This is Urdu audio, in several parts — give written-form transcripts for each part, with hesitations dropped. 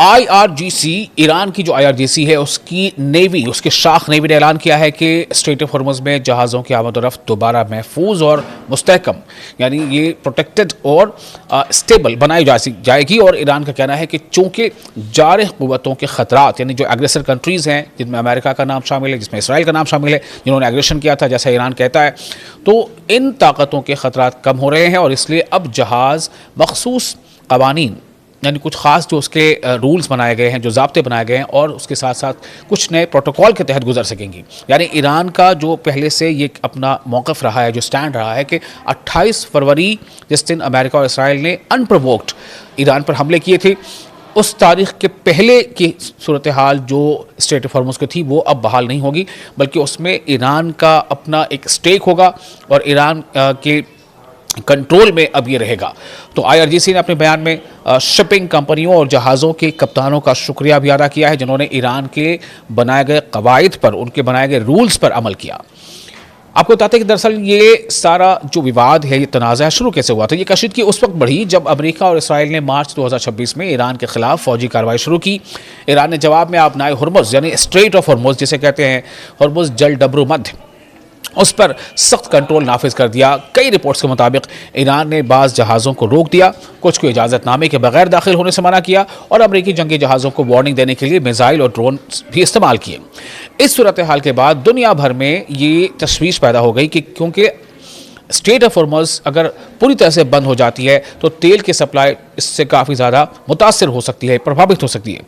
آئی آر جی سی، ایران کی جو آئی آر جی سی ہے اس کی نیوی، اس کے شاخ نیوی نے اعلان کیا ہے کہ اسٹریٹ آف ہرمز میں جہازوں کی آمد و رفت دوبارہ محفوظ اور مستحکم، یعنی یہ پروٹیکٹڈ اور اسٹیبل بنائی جائے گی۔ اور ایران کا کہنا ہے کہ چونکہ جارح قوتوں کے خطرات، یعنی جو ایگریسر کنٹریز ہیں جن میں امریکہ کا نام شامل ہے، جس میں اسرائیل کا نام شامل ہے، جنہوں نے ایگریشن کیا تھا جیسا ایران کہتا ہے، تو ان طاقتوں کے خطرات کم ہو رہے ہیں، اور اس لیے اب جہاز مخصوص قوانین، یعنی کچھ خاص جو اس کے رولز بنائے گئے ہیں، جو ضابطے بنائے گئے ہیں، اور اس کے ساتھ ساتھ کچھ نئے پروٹوکول کے تحت گزر سکیں گی۔ یعنی ایران کا جو پہلے سے یہ اپنا موقف رہا ہے، جو سٹینڈ رہا ہے کہ 28 فروری جس دن امریکہ اور اسرائیل نے انپرووکڈ ایران پر حملے کیے تھے، اس تاریخ کے پہلے کی صورتحال جو اسٹریٹ آف ہرمز کی تھی وہ اب بحال نہیں ہوگی، بلکہ اس میں ایران کا اپنا ایک سٹیک ہوگا اور ایران کے کنٹرول میں اب یہ رہے گا۔ تو آئی آر جی سی نے اپنے بیان میں شپنگ کمپنیوں اور جہازوں کے کپتانوں کا شکریہ بھی ادا کیا ہے جنہوں نے ایران کے بنائے گئے قواعد پر، ان کے بنائے گئے رولز پر عمل کیا۔ آپ کو بتاتے ہیں کہ دراصل یہ سارا جو وواد ہے، یہ تنازع شروع کیسے ہوا تھا؟ یہ کشیدگی اس وقت بڑھی جب امریکہ اور اسرائیل نے مارچ 2026 میں ایران کے خلاف فوجی کارروائی شروع کی۔ ایران نے جواب میں آبنائے ہرمز، یعنی اسٹریٹ آف ہرمز جسے کہتے ہیں، ہرمز جل ڈبرو مدھ، اس پر سخت کنٹرول نافذ کر دیا۔ کئی رپورٹس کے مطابق ایران نے بعض جہازوں کو روک دیا، کچھ کو اجازت نامے کے بغیر داخل ہونے سے منع کیا، اور امریکی جنگی جہازوں کو وارننگ دینے کے لیے میزائل اور ڈرون بھی استعمال کیے۔ اس صورتحال کے بعد دنیا بھر میں یہ تشویش پیدا ہو گئی کہ کیونکہ اسٹریٹ آف ہرمز اگر پوری طرح سے بند ہو جاتی ہے تو تیل کی سپلائی اس سے کافی زیادہ متاثر ہو سکتی ہے، پربھاوت ہو سکتی ہے۔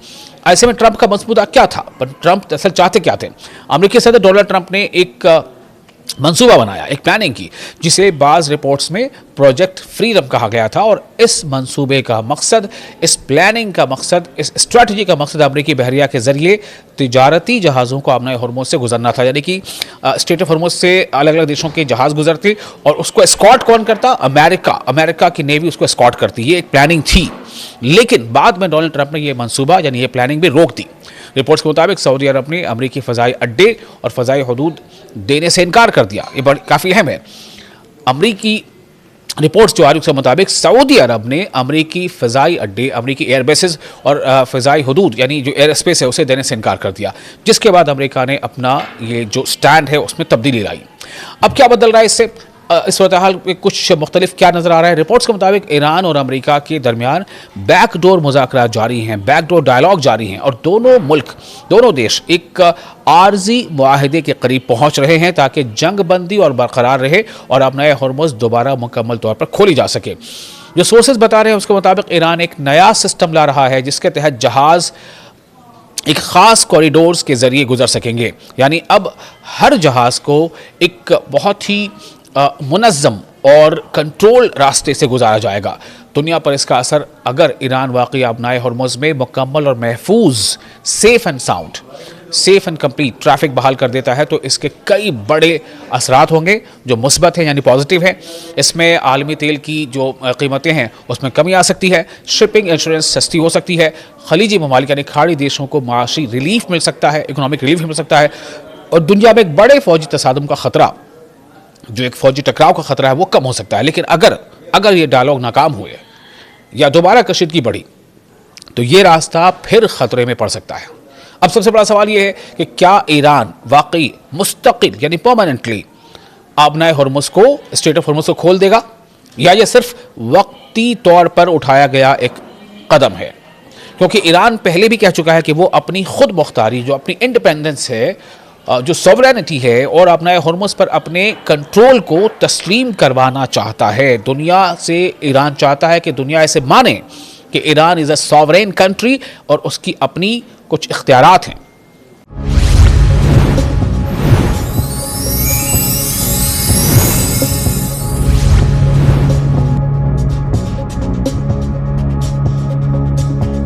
ایسے میں ٹرمپ کا منصوبہ کیا تھا؟ ٹرمپ اصل چاہتے کیا تھے؟ امریکی صدر ڈونلڈ ٹرمپ نے ایک منصوبہ بنایا، ایک پلاننگ کی، جسے بعض رپورٹس میں پروجیکٹ فریڈم کہا گیا تھا، اور اس منصوبے کا مقصد، اس پلاننگ کا مقصد، اس اسٹریٹجی کا مقصد امریکی بحریہ کے ذریعے تجارتی جہازوں کو آبنائے ہرمز سے گزرنا تھا۔ یعنی کہ اسٹریٹ آف ہرمز سے الگ الگ دیشوں کے جہاز گزرتے اور اس کو اسکارٹ کون کرتا؟ امریکہ کی نیوی اس کو اسکارٹ کرتی۔ یہ ایک پلاننگ تھی، لیکن بعد میں ڈونلڈ ٹرمپ نے یہ منصوبہ یعنی یہ پلاننگ بھی روک دی۔ رپورٹس کے مطابق سعودی عرب نے امریکی فضائی اڈے اور فضائی حدود دینے سے انکار کر دیا۔ یہ کافی اہم ہے۔ امریکی رپورٹس جو آ رہی اس کے مطابق سعودی عرب نے امریکی فضائی اڈے، امریکی ایئر بیسز اور فضائی حدود یعنی جو ایئر اسپیس ہے اسے دینے سے انکار کر دیا، جس کے بعد امریکہ نے اپنا یہ جو سٹینڈ ہے اس میں تبدیلی لائی۔ اب کیا بدل رہا ہے اس سے؟ اس صورتحال میں کچھ مختلف کیا نظر آ رہا ہے؟ رپورٹس کے مطابق ایران اور امریکہ کے درمیان بیک ڈور مذاکرات جاری ہیں، بیک ڈور ڈائیلاگ جاری ہیں، اور دونوں دیش ایک عارضی معاہدے کے قریب پہنچ رہے ہیں تاکہ جنگ بندی اور برقرار رہے اور آبنائے ہرمز دوبارہ مکمل طور پر کھولی جا سکے۔ جو سورسز بتا رہے ہیں اس کے مطابق ایران ایک نیا سسٹم لا رہا ہے جس کے تحت جہاز ایک خاص کوریڈورز کے ذریعے گزر سکیں گے، یعنی اب ہر جہاز کو ایک بہت ہی منظم اور کنٹرول راستے سے گزارا جائے گا۔ دنیا پر اس کا اثر، اگر ایران واقعی آبنائے ہرمز میں مکمل اور محفوظ سیف اینڈ کمپلیٹ ٹریفک بحال کر دیتا ہے تو اس کے کئی بڑے اثرات ہوں گے جو مثبت ہیں، یعنی پازیٹیو ہیں۔ اس میں عالمی تیل کی جو قیمتیں ہیں اس میں کمی آ سکتی ہے، شپنگ انشورنس سستی ہو سکتی ہے، خلیجی ممالک یعنی کھاڑی دیشوں کو معاشی ریلیف مل سکتا ہے، اکنامک ریلیف مل سکتا ہے، اور دنیا میں ایک بڑے فوجی تصادم کا خطرہ، جو ایک فوجی ٹکراؤ کا خطرہ ہے، وہ کم ہو سکتا ہے۔ لیکن اگر یہ ڈائیلاگ ناکام ہوئے یا دوبارہ کشیدگی بڑھی تو یہ راستہ پھر خطرے میں پڑ سکتا ہے۔ اب سب سے بڑا سوال یہ ہے کہ کیا ایران واقعی مستقل یعنی پرماننٹلی آبنائے ہرمز کو، اسٹریٹ آف ہرمز کو کھول دے گا، یا یہ صرف وقتی طور پر اٹھایا گیا ایک قدم ہے؟ کیونکہ ایران پہلے بھی کہہ چکا ہے کہ وہ اپنی خود مختاری، جو اپنی انڈیپینڈنس ہے، جو سوورینٹی ہے، اور آبنائے ہرمز پر اپنے کنٹرول کو تسلیم کروانا چاہتا ہے۔ دنیا سے ایران چاہتا ہے کہ دنیا اسے مانے کہ ایران از اے سوورین کنٹری اور اس کی اپنی کچھ اختیارات ہیں۔